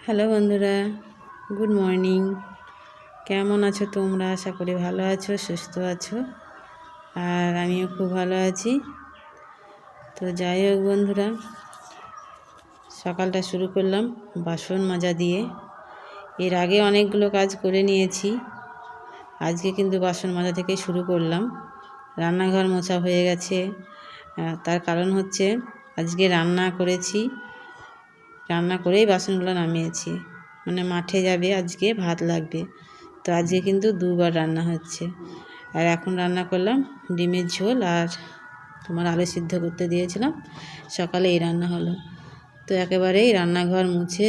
Hello বন্ধুরা, good morning. কেমন আছো তোমরা? আশা করি ভালো আছো, সুস্থ আছো। আর আমিও খুব ভালো আছি। তো যাই হোক বন্ধুরা, সকালটা শুরু করলাম বাসন মাজা দিয়ে। এর আগে অনেকগুলো কাজ করে নিয়েছি, আজকে কিন্তু বাসন মাজা থেকে শুরু করলাম। রান্নাঘর মোছা হয়ে গেছে। তার কারণ হচ্ছে আজকে রান্না করেছি, রান্না করেই বাসনগুলো নামিয়েছি। মানে মাঠে যাবে, আজকে ভাত লাগবে, তো আজকে কিন্তু দুবার রান্না হচ্ছে। আর এখন রান্না করলাম ডিমের ঝোল আর তোমার আলু সিদ্ধ করতে দিয়েছিলাম, সকালে এই রান্না হলো। তো একেবারেই রান্নাঘর মুছে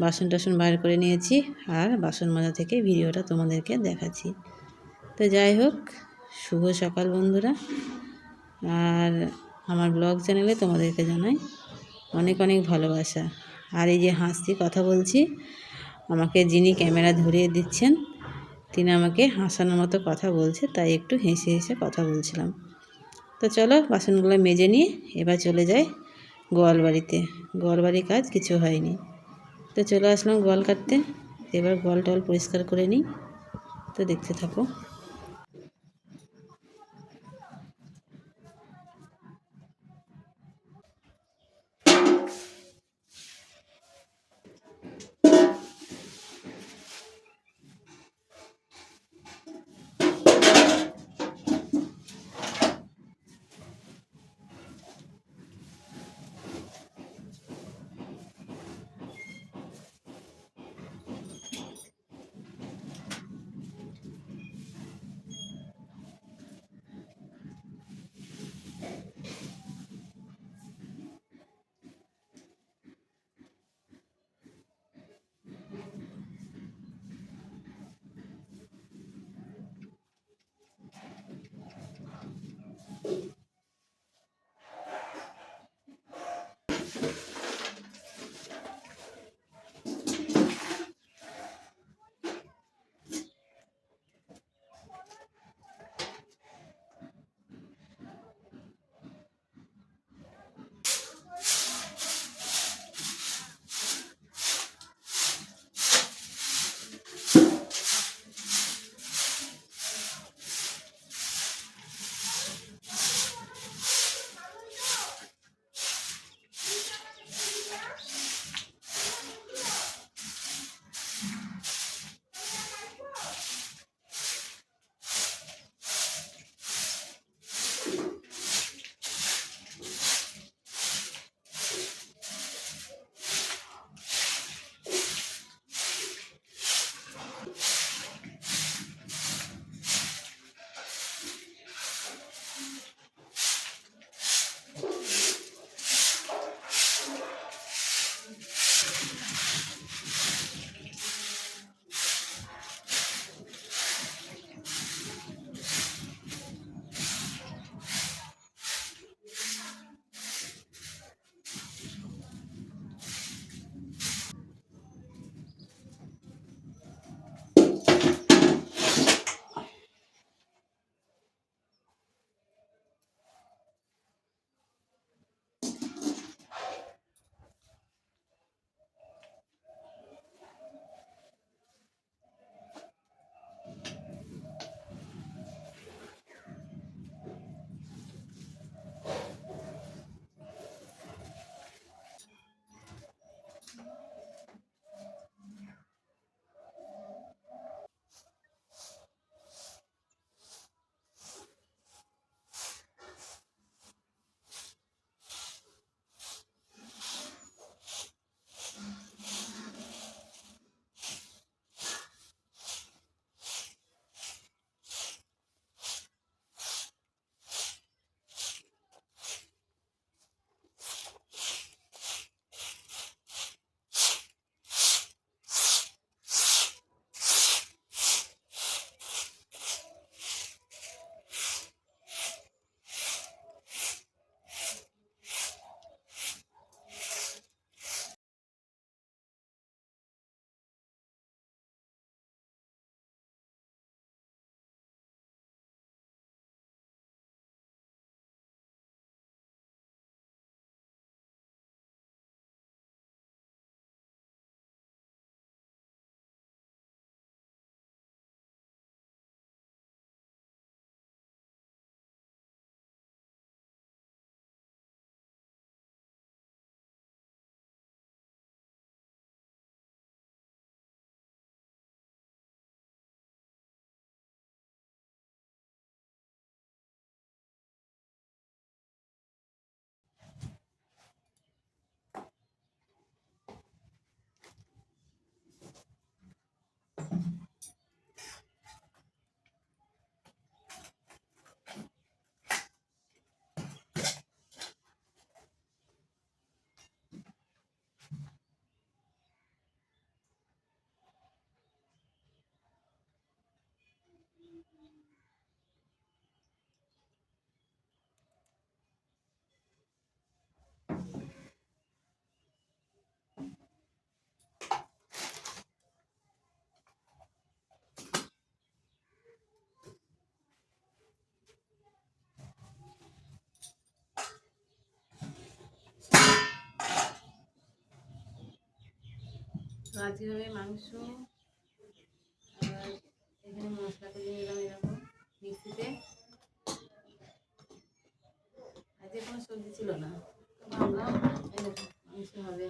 বাসন টাসন বাইর করে নিয়েছি, আর বাসন মাজা থেকে ভিডিওটা তোমাদেরকে দেখাচ্ছি। তো যাই হোক, শুভ সকাল বন্ধুরা। আর আমার ব্লগ চ্যানেলে তোমাদেরকে জানাই অনেক অনেক ভালোবাসা। আর এই যে হাসছি, কথা বলছি, আমাকে যিনি ক্যামেরা ধরিয়ে দিচ্ছেন তিনি আমাকে হাসানোর মতো কথা বলছে, তাই একটু হেসে হেসে কথা বলছিলাম। তো চলো বাসনগুলো মেজে নিয়ে এবার চলে যাই গোয়াল বাড়িতে। গোয়াল বাড়ির কাজ কিছু হয়নি, তো চলে আসলাম গোয়াল কাটতে। এবার গোয়াল টোয়াল পরিষ্কার করে নিই, তো দেখতে থাকো। আজকে হবে মাংস, আর এখানে মশলা করে নিলাম এরকম মিক্সিতে। আজকে কোনো সবজি ছিল না, তো ভাবলাম মাংস হবে।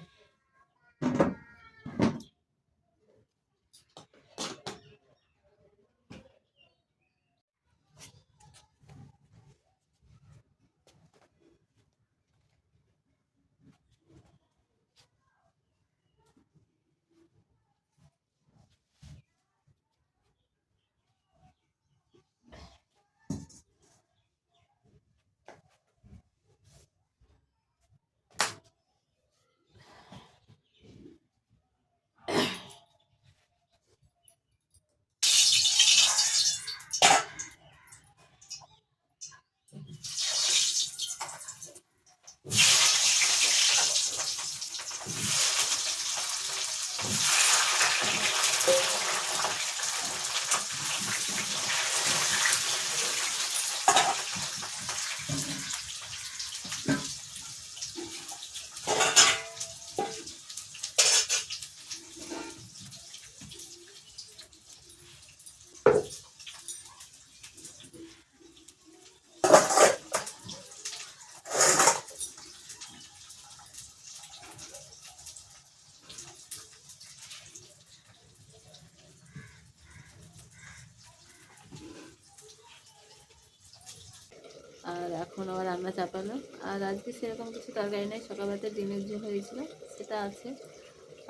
আর এখন আবার রান্না চাপালো। আর আজকে সেরকম কিছু তরকারি নেই, সকালবেলাতে ডিমের ঝোল হয়েছিল সেটা আছে,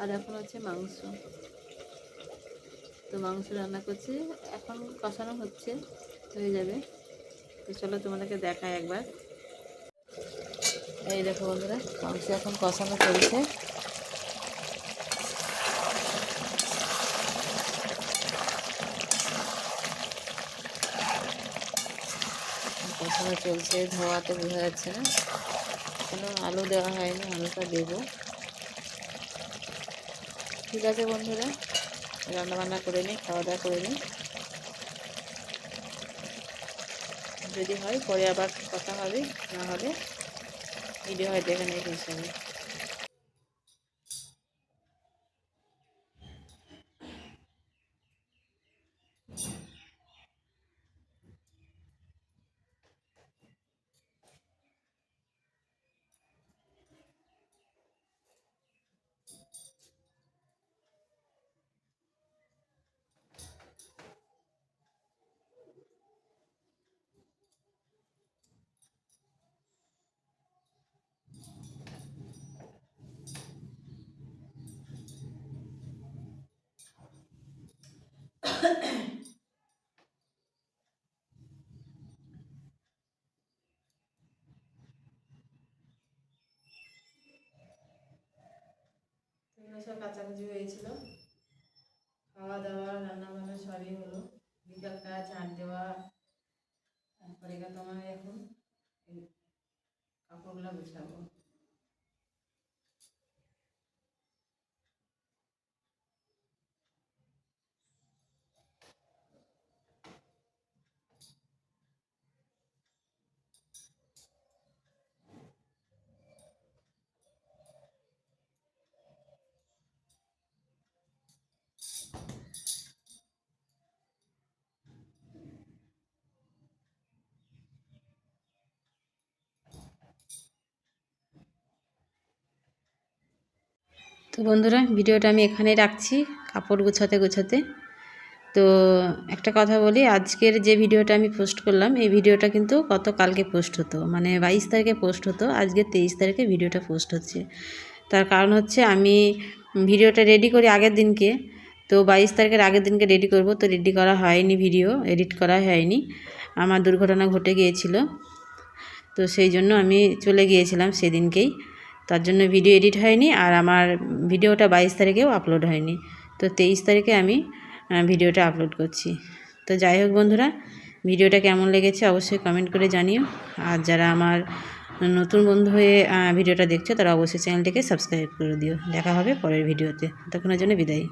আর এখন হচ্ছে মাংস। তো মাংস রান্না করছি, এখন কষানো হচ্ছে, হয়ে যাবে। তো চলো তোমাদেরকে দেখাই একবার। এই দেখো বন্ধুরা, মাংস এখন কষানো চলছে। কষানো চলছে, ধোয়াতে বোঝা যাচ্ছে না, এখনো আলু দেওয়া হয়নি, আলুটা দেবো। ঠিক আছে বন্ধুরা, রান্নাবান্না করে নিই, খাওয়া দাওয়া করে নিই, যদি হয় পরে আবার কথা হবে, না হলে ভিডিও হয়তো এখানে শেষ হবে। সব কাচাকুচি হয়েছিল, খাওয়া দাওয়া রান্না বান্না সবই হলো, বিকালটা ঝাঁট দেওয়া, তারপরে তোমার এখন এই কাপড়গুলো গুছাবো। তো বন্ধুরা, ভিডিওটা আমি এখানেই রাখছি, কাপড় গোছাতে গোছাতে। তো একটা কথা বলি, আজকের যে ভিডিওটা আমি পোস্ট করলাম, এই ভিডিওটা কিন্তু গতকালকে পোস্ট হতো, মানে 22 তারিখে পোস্ট হতো, আজকে 23 তারিখে ভিডিওটা পোস্ট হচ্ছে। তার কারণ হচ্ছে আমি ভিডিওটা রেডি করি আগের দিনকে, তো 22 তারিখের আগের দিনকে রেডি করব, তো রেডি করা হয়নি, ভিডিও এডিট করা হয়নি, আমার দুর্ঘটনা ঘটে গিয়েছিল, তো সেই জন্য আমি চলে গিয়েছিলাম সেদিনকেই, তার জন্য ভিডিও এডিট হয়নি, আর আমার ভিডিওটা 22 তারিখেও আপলোড হয়নি, তো 23 তারিখে আমি ভিডিওটা আপলোড করছি। তো যাই হোক বন্ধুরা, ভিডিওটা কেমন লেগেছে অবশ্যই কমেন্ট করে জানিও, আর যারা আমার নতুন বন্ধু হয়ে ভিডিওটা দেখছো তারা অবশ্যই চ্যানেলটিকে সাবস্ক্রাইব করে দিও। দেখা হবে পরের ভিডিওতে, ততক্ষণের জন্য বিদায়।